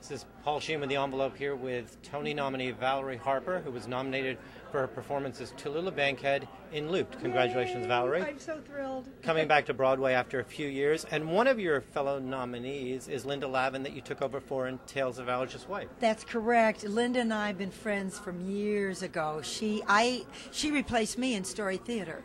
This is Paul Sheehan with the envelope here with Tony nominee Valerie Harper, who was nominated for her performance as Tallulah Bankhead in Looped. Congratulations, Yay! Valerie. I'm so thrilled. Coming back to Broadway after a few years. And one of your fellow nominees is Linda Lavin, that you took over for in Tales of Alger's Wife. That's correct. Linda and I have been friends from years ago. She replaced me in Story Theater.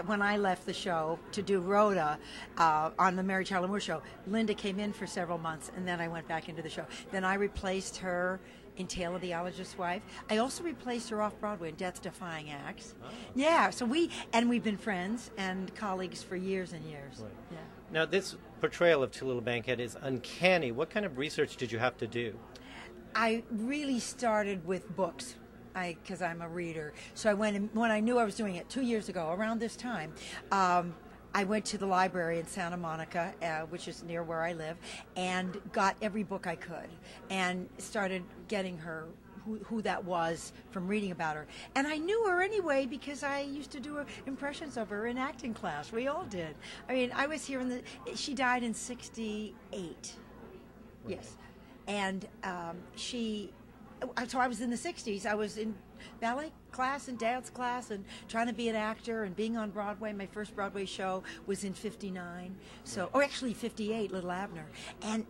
When I left the show to do Rhoda on the Mary Tyler Moore Show, Linda came in for several months, and then I went back into the show. Then I replaced her in Tale of the Allergist's Wife. I also replaced her off Broadway in Death Defying Acts. Oh. Yeah, so we've been friends and colleagues for years and years. Right. Yeah. Now, this portrayal of Tallulah Bankhead is uncanny. What kind of research did you have to do? I really started with books. Because I'm a reader. So when I knew I was doing it 2 years ago, around this time, I went to the library in Santa Monica, which is near where I live, and got every book I could, and started getting her who that was from reading about her. And I knew her anyway because I used to do impressions of her in acting class. We all did. I mean, I was here she died in '68. Right. Yes. And so I was in the 60s. I was in ballet class and dance class and trying to be an actor and being on Broadway. My first Broadway show was in '59. Actually 58, Little Abner. And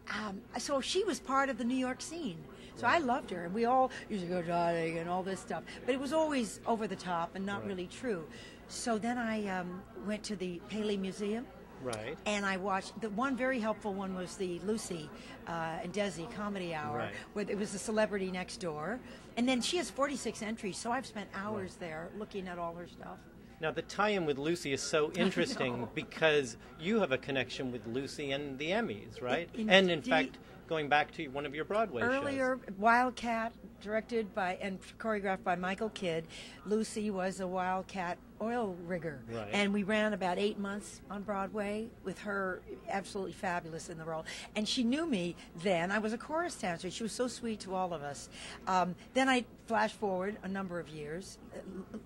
so she was part of the New York scene. So I loved her. And we all used to go darling and all this stuff. But it was always over the top and not really true. So then I went to the Paley Museum. Right. And I watched, the one very helpful one was the Lucy and Desi Comedy Hour, where it was the celebrity next door. And then she has 46 entries, so I've spent hours there looking at all her stuff. Now, the tie-in with Lucy is so interesting because you have a connection with Lucy and the Emmys, right? And in fact, going back to one of your Broadway earlier, shows. Wildcat, directed by and choreographed by Michael Kidd. Lucy was a Wildcat oil rigger. Right. And we ran about 8 months on Broadway with her, absolutely fabulous in the role. And she knew me then. I was a chorus dancer. She was so sweet to all of us. Then I flash forward a number of years.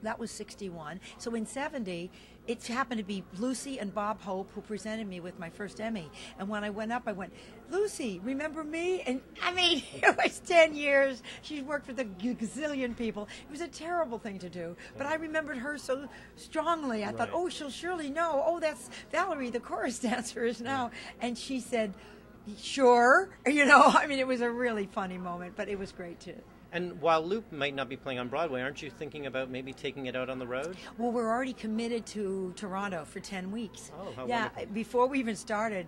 That was '61. So in '70, it happened to be Lucy and Bob Hope who presented me with my first Emmy. And when I went up, I went, Lucy, remember me? And I mean, it was 10 years. She's worked for the gazillion people. It was a terrible thing to do. But I remembered her so strongly. I thought, oh, she'll surely know. Oh, that's Valerie, the chorus dancer is now. And she said, sure. You know, I mean, it was a really funny moment, but it was great too. And while Loop might not be playing on Broadway, aren't you thinking about maybe taking it out on the road? Well, we're already committed to Toronto for 10 weeks. Oh, how yeah, wonderful. Before we even started,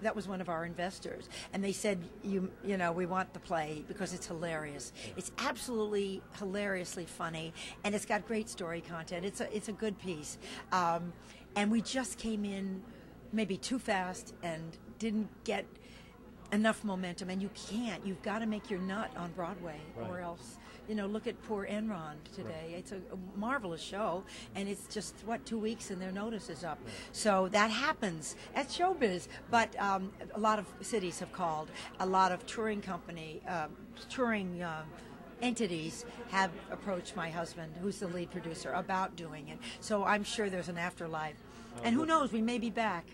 that was one of our investors, and they said, you know, we want the play because it's hilarious. It's absolutely hilariously funny, and it's got great story content. It's a good piece, and we just came in maybe too fast and didn't get enough momentum, and you've got to make your nut on Broadway, or else, you know, look at poor Enron today. It's a marvelous show, and it's just 2 weeks and their notice is up. So that happens. That's showbiz. But a lot of cities have called. A lot of touring entities have approached my husband, who's the lead producer, about doing it. So I'm sure there's an afterlife. And who knows, we may be back.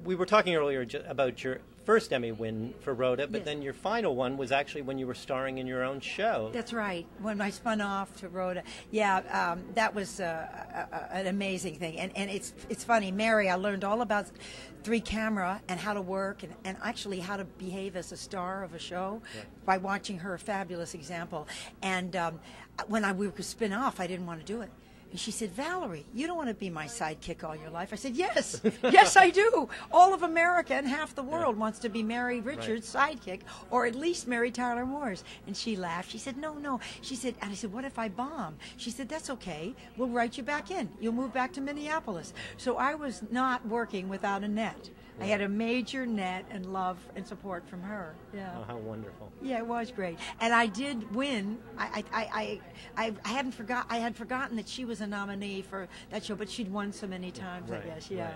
We were talking earlier about your first Emmy win for Rhoda, but then your final one was actually when you were starring in your own show. That's right, when I spun off to Rhoda. Yeah, that was an amazing thing. And it's funny, Mary, I learned all about 3-camera and how to work and actually how to behave as a star of a show by watching her fabulous example. And when we were spin off, I didn't want to do it. And she said, Valerie, you don't want to be my sidekick all your life. I said, yes, yes, I do. All of America and half the world wants to be Mary Richards' sidekick, or at least Mary Tyler Moore's. And she laughed. She said, no. She said, and I said, what if I bomb? She said, that's okay. We'll write you back in. You'll move back to Minneapolis. So I was not working without a net. I had a major net and love and support from her. Yeah. Oh, how wonderful. Yeah, it was great. And I did win. I had forgotten that she was a nominee for that show, but she'd won so many times, I guess. Yeah. Right.